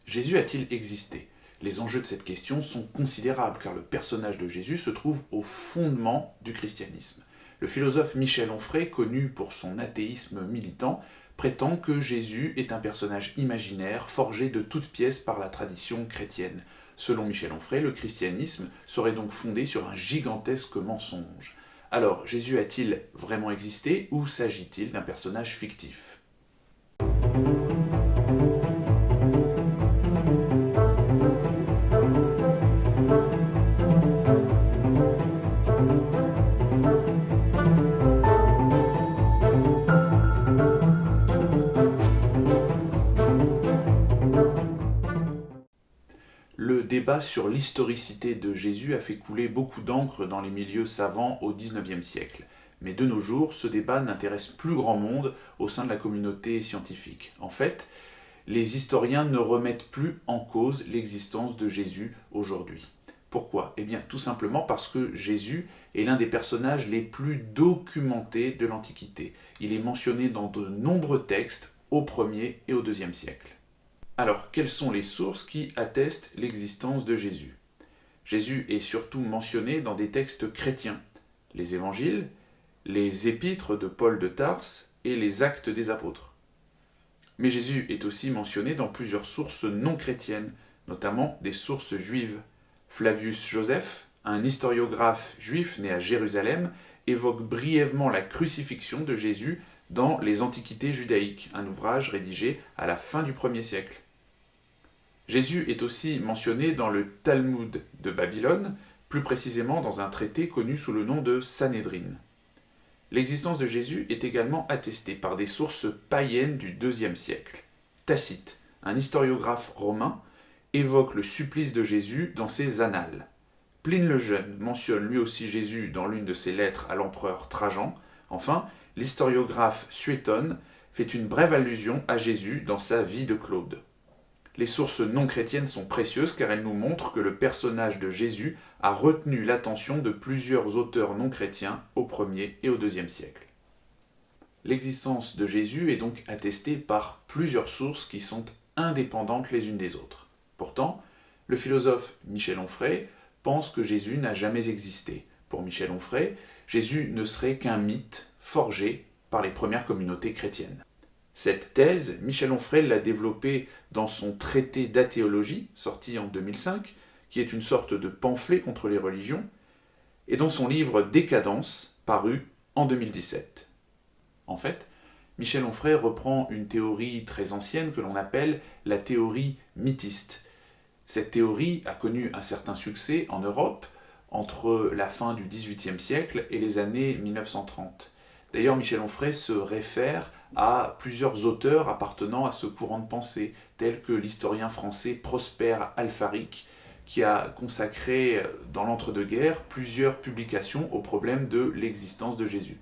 Jésus a-t-il existé? Les enjeux de cette question sont considérables car le personnage de Jésus se trouve au fondement du christianisme. Le philosophe Michel Onfray, connu pour son athéisme militant, prétend que Jésus est un personnage imaginaire forgé de toutes pièces par la tradition chrétienne. Selon Michel Onfray, le christianisme serait donc fondé sur un gigantesque mensonge. Alors, Jésus a-t-il vraiment existé ou s'agit-il d'un personnage fictif? Le débat sur l'historicité de Jésus a fait couler beaucoup d'encre dans les milieux savants au XIXe siècle. Mais de nos jours, ce débat n'intéresse plus grand monde au sein de la communauté scientifique. En fait, les historiens ne remettent plus en cause l'existence de Jésus aujourd'hui. Pourquoi? Eh bien, tout simplement parce que Jésus est l'un des personnages les plus documentés de l'Antiquité. Il est mentionné dans de nombreux textes au 1er et au 2e siècle. Alors, quelles sont les sources qui attestent l'existence de Jésus? Jésus est surtout mentionné dans des textes chrétiens, les évangiles, les épîtres de Paul de Tarse et les actes des apôtres. Mais Jésus est aussi mentionné dans plusieurs sources non chrétiennes, notamment des sources juives. Flavius Joseph, un historiographe juif né à Jérusalem, évoque brièvement la crucifixion de Jésus dans les Antiquités judaïques, un ouvrage rédigé à la fin du 1er siècle. Jésus est aussi mentionné dans le Talmud de Babylone, plus précisément dans un traité connu sous le nom de Sanhédrin. L'existence de Jésus est également attestée par des sources païennes du IIe siècle. Tacite, un historiographe romain, évoque le supplice de Jésus dans ses Annales. Pline le Jeune mentionne lui aussi Jésus dans l'une de ses lettres à l'empereur Trajan. Enfin, l'historiographe Suétone fait une brève allusion à Jésus dans sa Vie de Claude. Les sources non chrétiennes sont précieuses car elles nous montrent que le personnage de Jésus a retenu l'attention de plusieurs auteurs non chrétiens au 1er et au 2e siècle. L'existence de Jésus est donc attestée par plusieurs sources qui sont indépendantes les unes des autres. Pourtant, le philosophe Michel Onfray pense que Jésus n'a jamais existé. Pour Michel Onfray, Jésus ne serait qu'un mythe forgé par les premières communautés chrétiennes. Cette thèse, Michel Onfray l'a développée dans son traité d'athéologie, sorti en 2005, qui est une sorte de pamphlet contre les religions, et dans son livre Décadence, paru en 2017. En fait, Michel Onfray reprend une théorie très ancienne que l'on appelle la théorie mythiste. Cette théorie a connu un certain succès en Europe entre la fin du XVIIIe siècle et les années 1930. D'ailleurs, Michel Onfray se réfère à plusieurs auteurs appartenant à ce courant de pensée, tels que l'historien français Prosper Alfaric, qui a consacré dans l'entre-deux-guerres plusieurs publications au problème de l'existence de Jésus.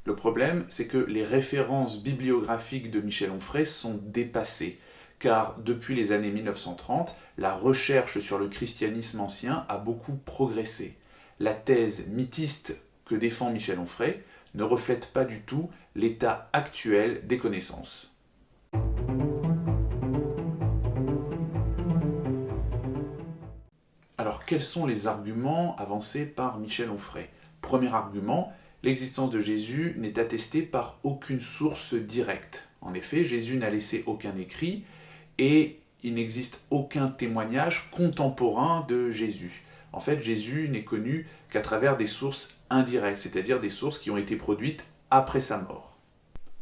Le problème, c'est que les références bibliographiques de Michel Onfray sont dépassées, car depuis les années 1930, la recherche sur le christianisme ancien a beaucoup progressé. La thèse mythiste que défend Michel Onfray ne reflète pas du tout l'état actuel des connaissances. Alors, quels sont les arguments avancés par Michel Onfray? Premier argument, l'existence de Jésus n'est attestée par aucune source directe. En effet, Jésus n'a laissé aucun écrit et il n'existe aucun témoignage contemporain de Jésus. En fait, Jésus n'est connu qu'à travers des sources indirectes, c'est-à-dire des sources qui ont été produites après sa mort.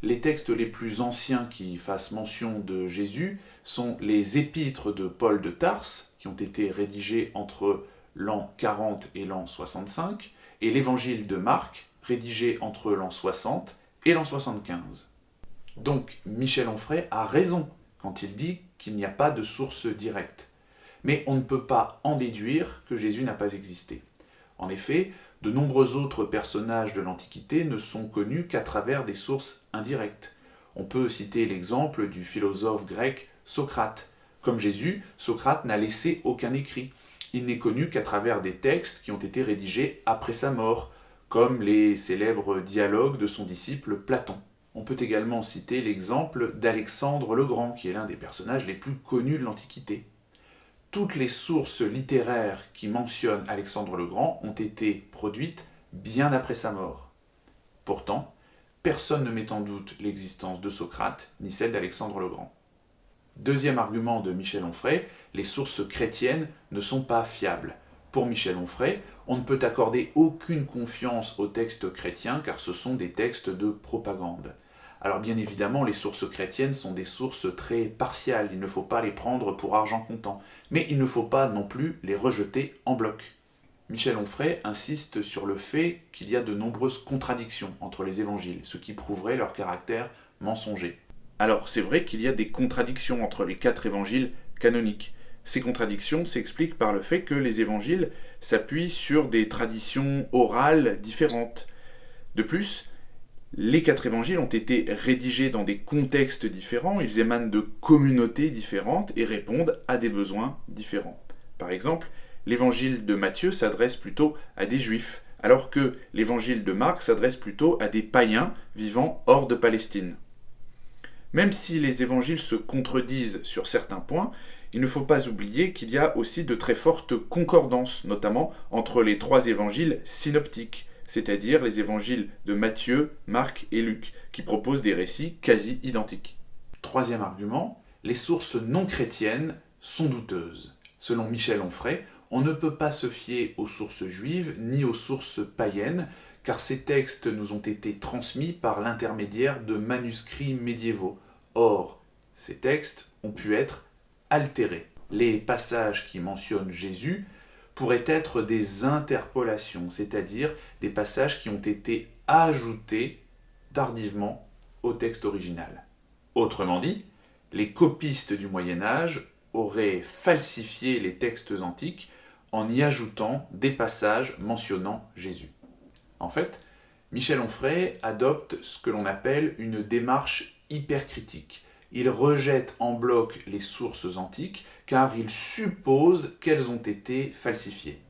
Les textes les plus anciens qui fassent mention de Jésus sont les épîtres de Paul de Tarse, qui ont été rédigés entre l'an 40 et l'an 65, et l'évangile de Marc, rédigé entre l'an 60 et l'an 75. Donc, Michel Onfray a raison quand il dit qu'il n'y a pas de source directe. Mais on ne peut pas en déduire que Jésus n'a pas existé. En effet, de nombreux autres personnages de l'Antiquité ne sont connus qu'à travers des sources indirectes. On peut citer l'exemple du philosophe grec Socrate. Comme Jésus, Socrate n'a laissé aucun écrit. Il n'est connu qu'à travers des textes qui ont été rédigés après sa mort, comme les célèbres dialogues de son disciple Platon. On peut également citer l'exemple d'Alexandre le Grand, qui est l'un des personnages les plus connus de l'Antiquité. Toutes les sources littéraires qui mentionnent Alexandre le Grand ont été produites bien après sa mort. Pourtant, personne ne met en doute l'existence de Socrate ni celle d'Alexandre le Grand. Deuxième argument de Michel Onfray, les sources chrétiennes ne sont pas fiables. Pour Michel Onfray, on ne peut accorder aucune confiance aux textes chrétiens car ce sont des textes de propagande. Alors bien évidemment, les sources chrétiennes sont des sources très partiales, il ne faut pas les prendre pour argent comptant, mais il ne faut pas non plus les rejeter en bloc. Michel Onfray insiste sur le fait qu'il y a de nombreuses contradictions entre les évangiles, ce qui prouverait leur caractère mensonger. Alors c'est vrai qu'il y a des contradictions entre les 4 évangiles canoniques. Ces contradictions s'expliquent par le fait que les évangiles s'appuient sur des traditions orales différentes. De plus, les 4 évangiles ont été rédigés dans des contextes différents, ils émanent de communautés différentes et répondent à des besoins différents. Par exemple, l'évangile de Matthieu s'adresse plutôt à des juifs, alors que l'évangile de Marc s'adresse plutôt à des païens vivant hors de Palestine. Même si les évangiles se contredisent sur certains points, il ne faut pas oublier qu'il y a aussi de très fortes concordances, notamment entre les 3 évangiles synoptiques, c'est-à-dire les évangiles de Matthieu, Marc et Luc, qui proposent des récits quasi identiques. Troisième argument, les sources non chrétiennes sont douteuses. Selon Michel Onfray, on ne peut pas se fier aux sources juives ni aux sources païennes, car ces textes nous ont été transmis par l'intermédiaire de manuscrits médiévaux. Or, ces textes ont pu être altérés. Les passages qui mentionnent Jésus pourraient être des interpolations, c'est-à-dire des passages qui ont été ajoutés tardivement au texte original. Autrement dit, les copistes du Moyen-Âge auraient falsifié les textes antiques en y ajoutant des passages mentionnant Jésus. En fait, Michel Onfray adopte ce que l'on appelle une démarche hypercritique. Il rejette en bloc les sources antiques car il suppose qu'elles ont été falsifiées.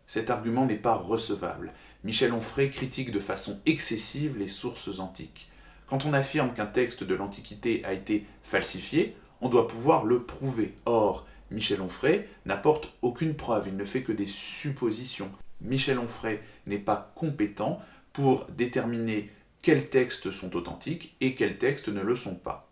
Cet argument n'est pas recevable. Michel Onfray critique de façon excessive les sources antiques. Quand on affirme qu'un texte de l'Antiquité a été falsifié, on doit pouvoir le prouver. Or, Michel Onfray n'apporte aucune preuve, il ne fait que des suppositions. Michel Onfray n'est pas compétent pour déterminer quels textes sont authentiques et quels textes ne le sont pas.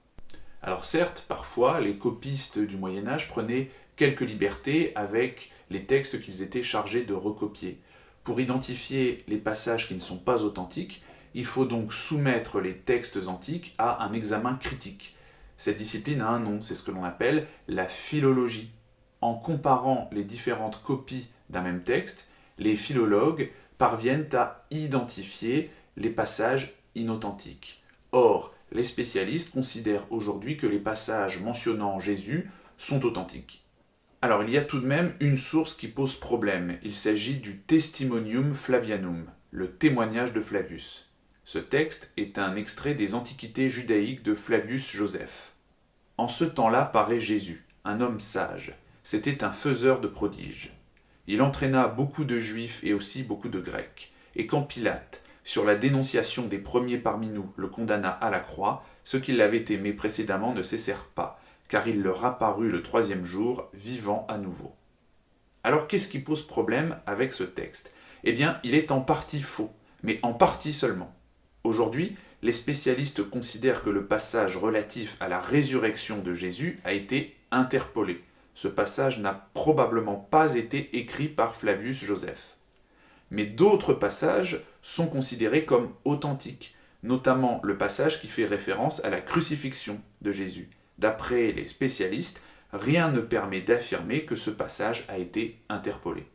Alors certes, parfois, les copistes du Moyen-Âge prenaient quelques libertés avec les textes qu'ils étaient chargés de recopier. Pour identifier les passages qui ne sont pas authentiques, il faut donc soumettre les textes antiques à un examen critique. Cette discipline a un nom, c'est ce que l'on appelle la philologie. En comparant les différentes copies d'un même texte, les philologues parviennent à identifier les passages inauthentiques. Or, les spécialistes considèrent aujourd'hui que les passages mentionnant Jésus sont authentiques. Alors, il y a tout de même une source qui pose problème. Il s'agit du Testimonium Flavianum, le témoignage de Flavius. Ce texte est un extrait des Antiquités judaïques de Flavius Joseph. En ce temps-là paraît Jésus, un homme sage. C'était un faiseur de prodiges. Il entraîna beaucoup de Juifs et aussi beaucoup de Grecs. Et quand Pilate, sur la dénonciation des premiers parmi nous, le condamna à la croix, ceux qui l'avaient aimé précédemment ne cessèrent pas, car il leur apparut le 3e jour, vivant à nouveau. Alors qu'est-ce qui pose problème avec ce texte ? Eh bien, il est en partie faux, mais en partie seulement. Aujourd'hui, les spécialistes considèrent que le passage relatif à la résurrection de Jésus a été interpolé. Ce passage n'a probablement pas été écrit par Flavius Joseph. Mais d'autres passages sont considérés comme authentiques, notamment le passage qui fait référence à la crucifixion de Jésus. D'après les spécialistes, rien ne permet d'affirmer que ce passage a été interpolé.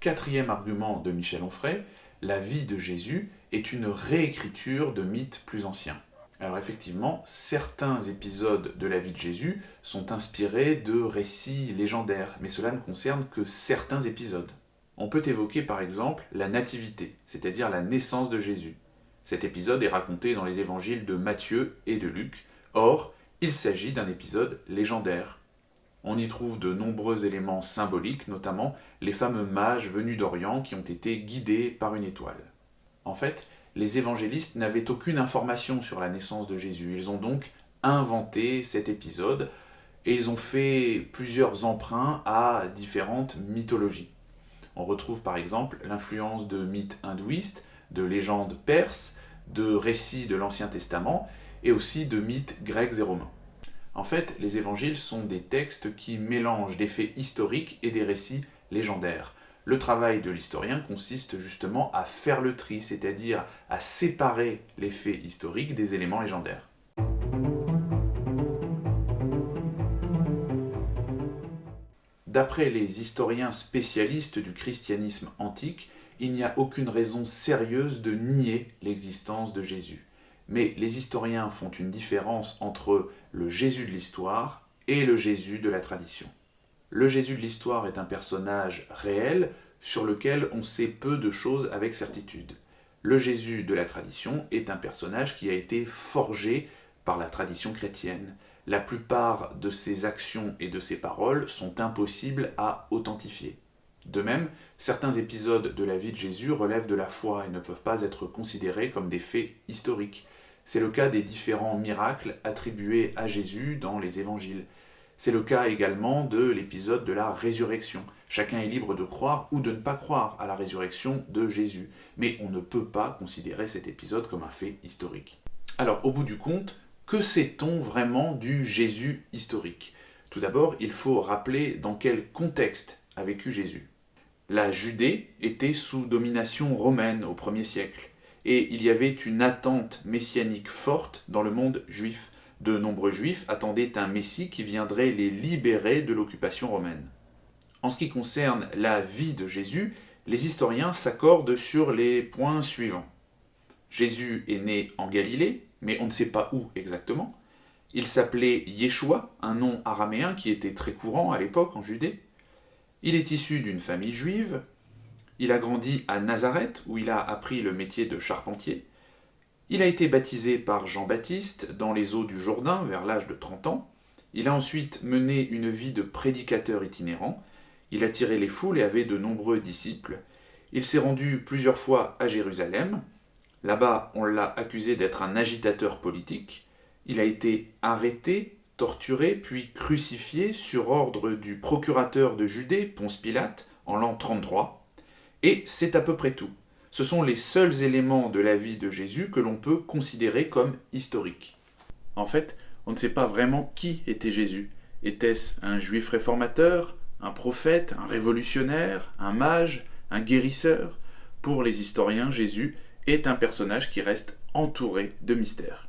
Quatrième argument de Michel Onfray, la vie de Jésus est une réécriture de mythes plus anciens. Alors effectivement, certains épisodes de la vie de Jésus sont inspirés de récits légendaires, mais cela ne concerne que certains épisodes. On peut évoquer par exemple la nativité, c'est-à-dire la naissance de Jésus. Cet épisode est raconté dans les évangiles de Matthieu et de Luc. Or, il s'agit d'un épisode légendaire. On y trouve de nombreux éléments symboliques, notamment les fameux mages venus d'Orient qui ont été guidés par une étoile. En fait, les évangélistes n'avaient aucune information sur la naissance de Jésus. Ils ont donc inventé cet épisode et ils ont fait plusieurs emprunts à différentes mythologies. On retrouve par exemple l'influence de mythes hindouistes, de légendes perses, de récits de l'Ancien Testament et aussi de mythes grecs et romains. En fait, les évangiles sont des textes qui mélangent des faits historiques et des récits légendaires. Le travail de l'historien consiste justement à faire le tri, c'est-à-dire à séparer les faits historiques des éléments légendaires. D'après les historiens spécialistes du christianisme antique, il n'y a aucune raison sérieuse de nier l'existence de Jésus. Mais les historiens font une différence entre le Jésus de l'histoire et le Jésus de la tradition. Le Jésus de l'histoire est un personnage réel sur lequel on sait peu de choses avec certitude. Le Jésus de la tradition est un personnage qui a été forgé par la tradition chrétienne. La plupart de ses actions et de ses paroles sont impossibles à authentifier. De même, certains épisodes de la vie de Jésus relèvent de la foi et ne peuvent pas être considérés comme des faits historiques. C'est le cas des différents miracles attribués à Jésus dans les évangiles. C'est le cas également de l'épisode de la résurrection. Chacun est libre de croire ou de ne pas croire à la résurrection de Jésus, mais on ne peut pas considérer cet épisode comme un fait historique. Alors, au bout du compte, que sait-on vraiment du Jésus historique ? Tout d'abord, il faut rappeler dans quel contexte a vécu Jésus. La Judée était sous domination romaine au 1er siècle, et il y avait une attente messianique forte dans le monde juif. De nombreux juifs attendaient un Messie qui viendrait les libérer de l'occupation romaine. En ce qui concerne la vie de Jésus, les historiens s'accordent sur les points suivants. Jésus est né en Galilée, mais on ne sait pas où exactement. Il s'appelait Yeshua, un nom araméen qui était très courant à l'époque en Judée. Il est issu d'une famille juive. Il a grandi à Nazareth, où il a appris le métier de charpentier. Il a été baptisé par Jean-Baptiste dans les eaux du Jourdain vers l'âge de 30 ans. Il a ensuite mené une vie de prédicateur itinérant. Il attirait les foules et avait de nombreux disciples. Il s'est rendu plusieurs fois à Jérusalem. Là-bas, on l'a accusé d'être un agitateur politique. Il a été arrêté, torturé, puis crucifié sur ordre du procurateur de Judée, Ponce Pilate, en l'an 33. Et c'est à peu près tout. Ce sont les seuls éléments de la vie de Jésus que l'on peut considérer comme historiques. En fait, on ne sait pas vraiment qui était Jésus. Était-ce un juif réformateur, un prophète, un révolutionnaire, un mage, un guérisseur ? Pour les historiens, Jésus est un personnage qui reste entouré de mystères.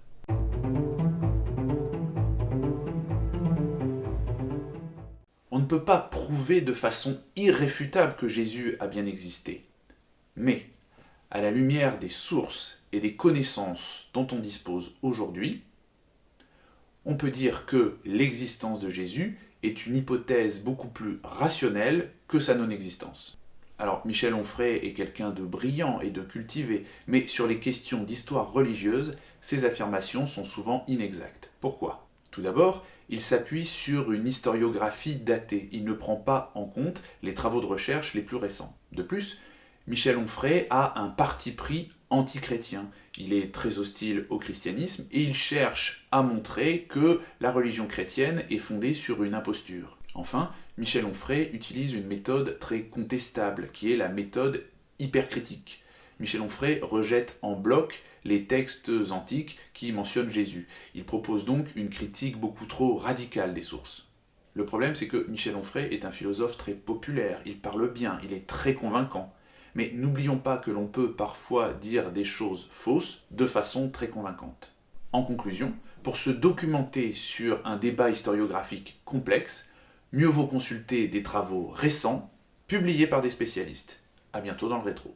On ne peut pas prouver de façon irréfutable que Jésus a bien existé. Mais, à la lumière des sources et des connaissances dont on dispose aujourd'hui, on peut dire que l'existence de Jésus est une hypothèse beaucoup plus rationnelle que sa non-existence. Alors, Michel Onfray est quelqu'un de brillant et de cultivé, mais sur les questions d'histoire religieuse, ses affirmations sont souvent inexactes. Pourquoi ? Tout d'abord, il s'appuie sur une historiographie datée. Il ne prend pas en compte les travaux de recherche les plus récents. De plus, Michel Onfray a un parti pris anti-chrétien. Il est très hostile au christianisme et il cherche à montrer que la religion chrétienne est fondée sur une imposture. Enfin, Michel Onfray utilise une méthode très contestable, qui est la méthode hypercritique. Michel Onfray rejette en bloc les textes antiques qui mentionnent Jésus. Il propose donc une critique beaucoup trop radicale des sources. Le problème, c'est que Michel Onfray est un philosophe très populaire, il parle bien, il est très convaincant. Mais n'oublions pas que l'on peut parfois dire des choses fausses de façon très convaincante. En conclusion, pour se documenter sur un débat historiographique complexe, mieux vaut consulter des travaux récents, publiés par des spécialistes. À bientôt dans le rétro.